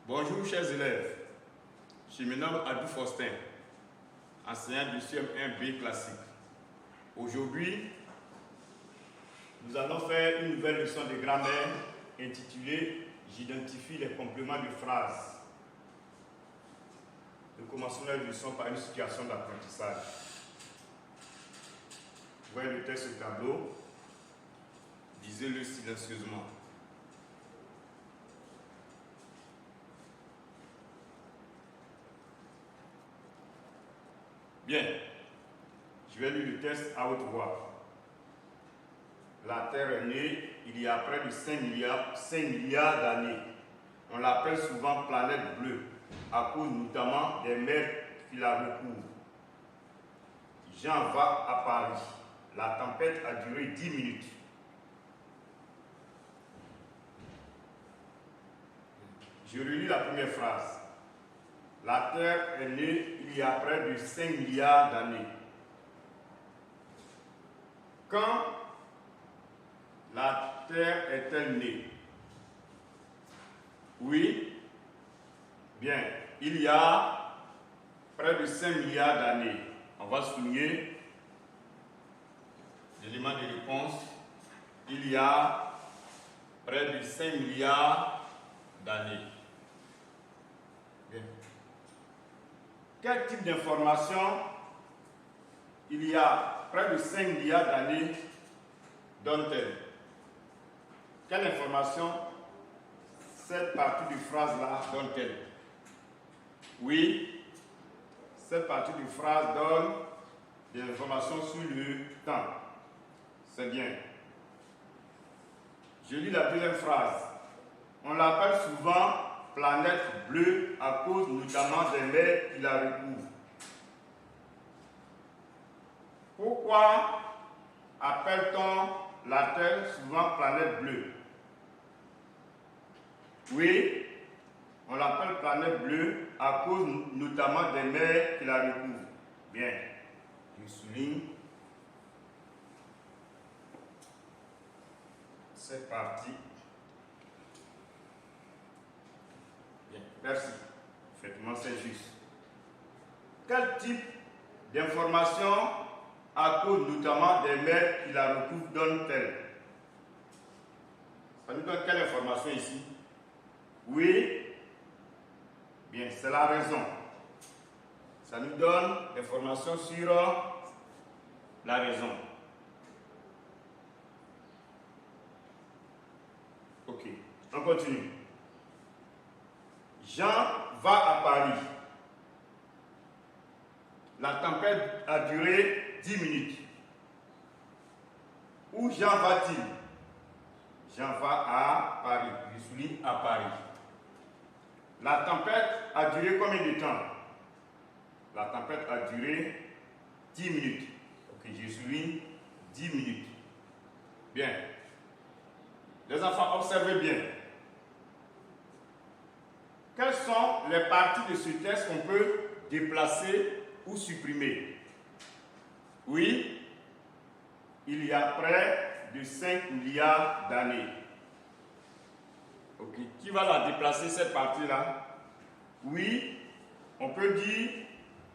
Bonjour chers élèves, je me nomme Adou Faustin, enseignant du CM1B classique. Aujourd'hui, nous allons faire une nouvelle leçon de grammaire intitulée « J'identifie les compléments de phrases ». Nous commençons la leçon par une situation d'apprentissage. Vous voyez le texte au tableau, lisez-le silencieusement. Bien, je vais lire le texte à haute voix. La Terre est née il y a près de 5 milliards d'années. On l'appelle souvent planète bleue, à cause notamment des mers qui la recouvrent. Jean va à Paris. La tempête a duré 10 minutes. Je relis la première phrase. La Terre est née il y a près de 5 milliards d'années. Quand la Terre est-elle née? Oui, bien, il y a près de 5 milliards d'années. On va souligner l'élément de réponse. Il y a près de 5 milliards d'années. Bien. Quel type d'information il y a près de 5 milliards d'années donne-t-elle? Quelle information cette partie de phrase-là donne-t-elle? Oui, cette partie de phrase donne des informations sur le temps. C'est bien. Je lis la deuxième phrase. On l'appelle souvent planète bleue à cause notamment des mers qui la recouvrent. Pourquoi appelle-t-on la Terre souvent planète bleue? Oui, on l'appelle planète bleue à cause notamment des mers qui la recouvrent. Bien, je souligne cette partie. Bien, merci. Effectivement, c'est juste. Quel type d'information à cause notamment des mers qui la recouvrent donne-t-elle? Ça nous donne quelle information ici? Oui, bien, c'est la raison. Ça nous donne l'information sur la raison. Ok, on continue. Jean va à Paris. La tempête a duré 10 minutes. Où Jean va-t-il? Jean va à Paris. Je souligne à Paris. La tempête a duré combien de temps? La tempête a duré 10 minutes. Ok, je souligne 10 minutes. Bien. Les enfants, observez bien. Quelles sont les parties de ce texte qu'on peut déplacer ou supprimer? Oui, il y a près de 5 milliards d'années. Ok, qui va la déplacer cette partie-là? Oui, on peut dire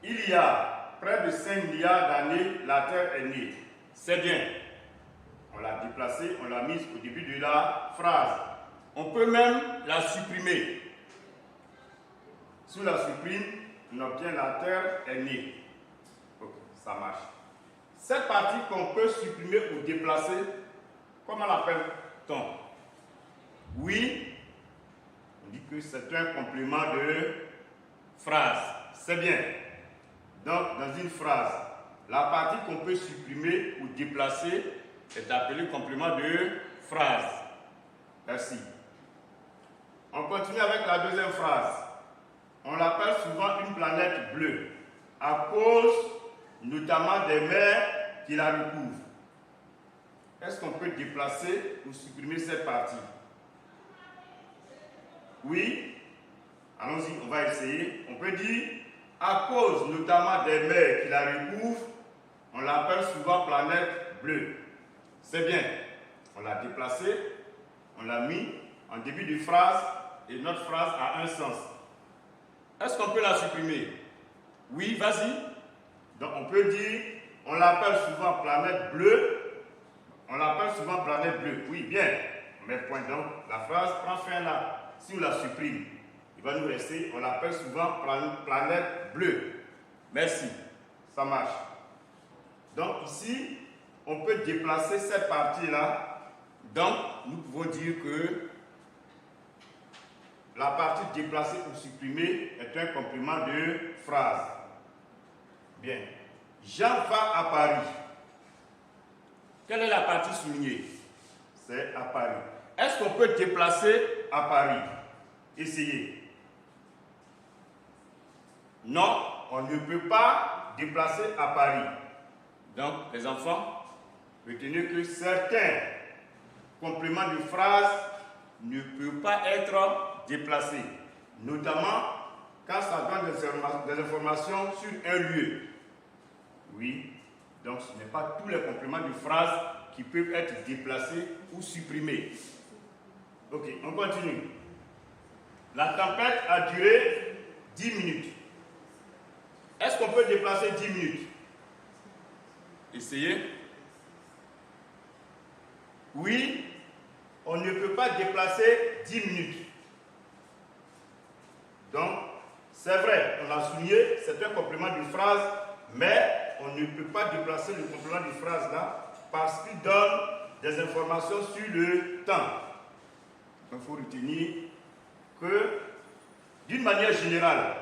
il y a près de 5 milliards d'années, la Terre est née. C'est bien. On l'a déplacée, on l'a mise au début de la phrase. On peut même la supprimer. Si on la supprime, on obtient la Terre est née. Ok, ça marche. Cette partie qu'on peut supprimer ou déplacer, comment l'appelle-t-on? Oui, on dit que c'est un complément de phrase. C'est bien. Donc, dans une phrase, la partie qu'on peut supprimer ou déplacer est appelée complément de phrase. Merci. On continue avec la deuxième phrase. On l'appelle souvent une planète bleue, à cause notamment des mers qui la recouvrent. Est-ce qu'on peut déplacer ou supprimer cette partie? Oui. Allons-y, on va essayer. On peut dire, à cause notamment des mers qui la recouvrent, on l'appelle souvent planète bleue. C'est bien. On l'a déplacée, on l'a mis en début de phrase et notre phrase a un sens. Est-ce qu'on peut la supprimer? Oui, vas-y. Donc on peut dire, on l'appelle souvent planète bleue. On l'appelle souvent planète bleue. Oui, bien. On met point donc. La phrase prend fin là. Si on la supprime, il va nous rester, on l'appelle souvent planète bleue. Merci. Ça marche. Donc ici, on peut déplacer cette partie-là. Donc, nous pouvons dire que la partie déplacée ou supprimée est un complément de phrase. Bien. Jean va à Paris. Quelle est la partie soulignée? C'est à Paris. Est-ce qu'on peut déplacer à Paris? Essayez. Non, on ne peut pas déplacer à Paris. Donc, les enfants, retenez que certains compléments de phrase ne peuvent pas être déplacés, notamment quand ça donne des informations sur un lieu. Oui, donc ce n'est pas tous les compléments de phrase qui peuvent être déplacés ou supprimés. Ok, on continue. La tempête a duré 10 minutes. Est-ce qu'on peut déplacer 10 minutes? Essayez. Oui, on ne peut pas déplacer 10 minutes. Donc, c'est vrai, on l'a souligné, c'est un complément de phrase, mais on ne peut pas déplacer le complément de phrase là parce qu'il donne des informations sur le temps. Il faut retenir que, d'une manière générale,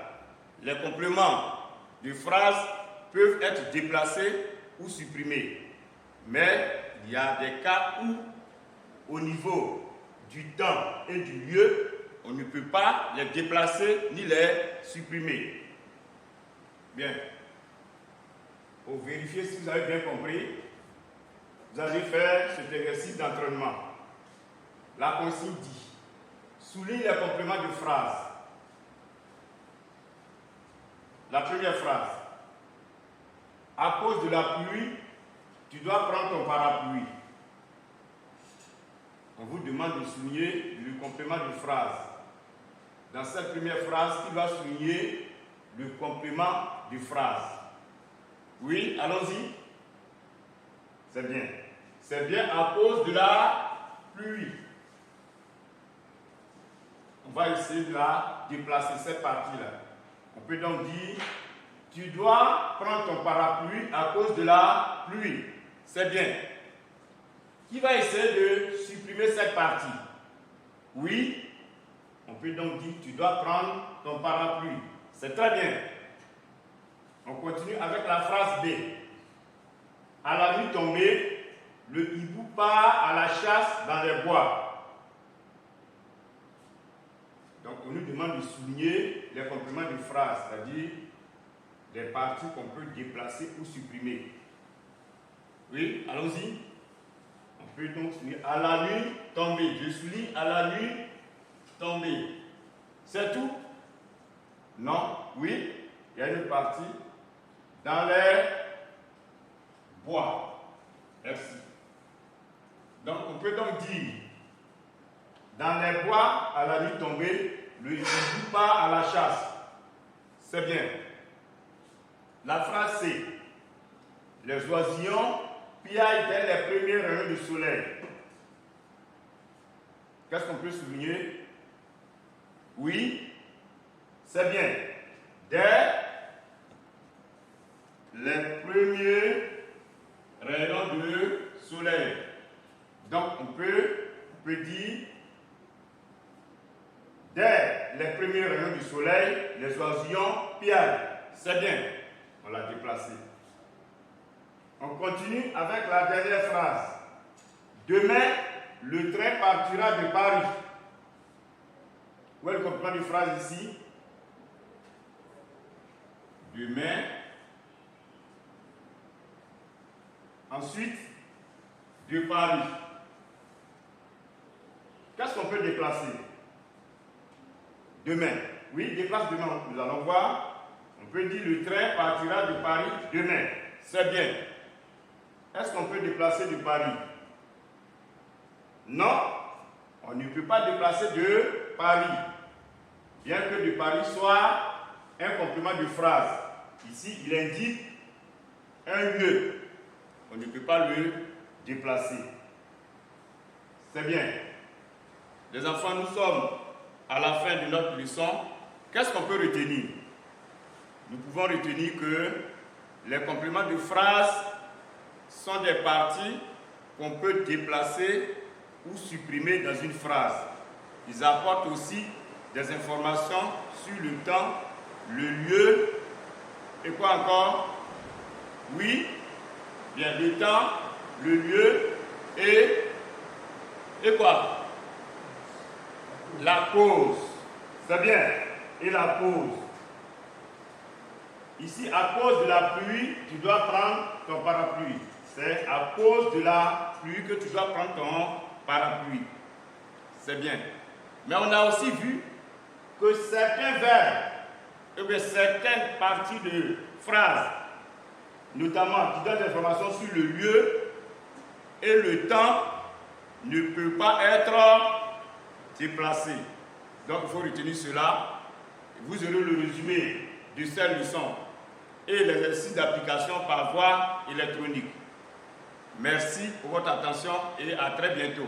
les compléments de phrase peuvent être déplacés ou supprimés. Mais il y a des cas où, au niveau du temps et du lieu, on ne peut pas les déplacer ni les supprimer. Bien. Pour vérifier si vous avez bien compris, vous allez faire cet exercice d'entraînement. La consigne dit, souligne les compléments de phrase. La première phrase. À cause de la pluie, tu dois prendre ton parapluie. On vous demande de souligner le complément de phrase. Dans cette première phrase, qui doit souligner le complément de phrase. Oui, allons-y. C'est bien. C'est bien à cause de la pluie. On va essayer de la déplacer, cette partie-là. On peut donc dire, tu dois prendre ton parapluie à cause de la pluie. C'est bien. Qui va essayer de supprimer cette partie? Oui. On peut donc dire, tu dois prendre ton parapluie. C'est très bien. On continue avec la phrase B. À la nuit tombée, le hibou part à la chasse dans les bois. Donc on nous demande de souligner les compléments de phrase, c'est-à-dire des parties qu'on peut déplacer ou supprimer. Oui, allons-y. On peut donc souligner à la nuit tombée. Je souligne à la nuit tombée. C'est tout? Non? Oui? Il y a une partie dans les bois. Merci. Donc on peut donc dire dans les bois à la nuit tombée, le hibou part à la chasse. C'est bien. La phrase C. Les oisillons piaillent dès les premiers rayons du soleil. Qu'est-ce qu'on peut souligner? Oui, c'est bien. Dès les premiers rayons du soleil. Donc on peut dire dès les premiers rayons du soleil, les oisillons piaillent. C'est bien. On l'a déplacé. On continue avec la dernière phrase. Demain, le train partira de Paris. Où est le complément de phrase ici? Demain. Ensuite, de Paris. Qu'est-ce qu'on peut déplacer? Demain. Oui, déplace demain. Nous allons voir. On peut dire le train partira de Paris demain. C'est bien. Est-ce qu'on peut déplacer de Paris? Non, on ne peut pas déplacer de Paris. bien que de Paris soit un complément de phrase. Ici, il indique un lieu. On ne peut pas le déplacer. C'est bien. Les enfants, nous sommes à la fin de notre leçon. Qu'est-ce qu'on peut retenir? Nous pouvons retenir que les compléments de phrase sont des parties qu'on peut déplacer ou supprimer dans une phrase. Ils apportent aussi des informations sur le temps, le lieu et quoi encore? Oui, bien le temps, le lieu et quoi? La cause. C'est bien. Et la cause. Ici, à cause de la pluie, tu dois prendre ton parapluie. C'est à cause de la pluie que tu dois prendre ton parapluie. C'est bien. Mais on a aussi vu que certains verbes, et bien certaines parties de phrases, notamment qui donnent des informations sur le lieu et le temps, ne peuvent pas être déplacés. Donc il faut retenir cela. Vous aurez le résumé de cette leçon et l'exercice d'application par voie électronique. Merci pour votre attention et à très bientôt.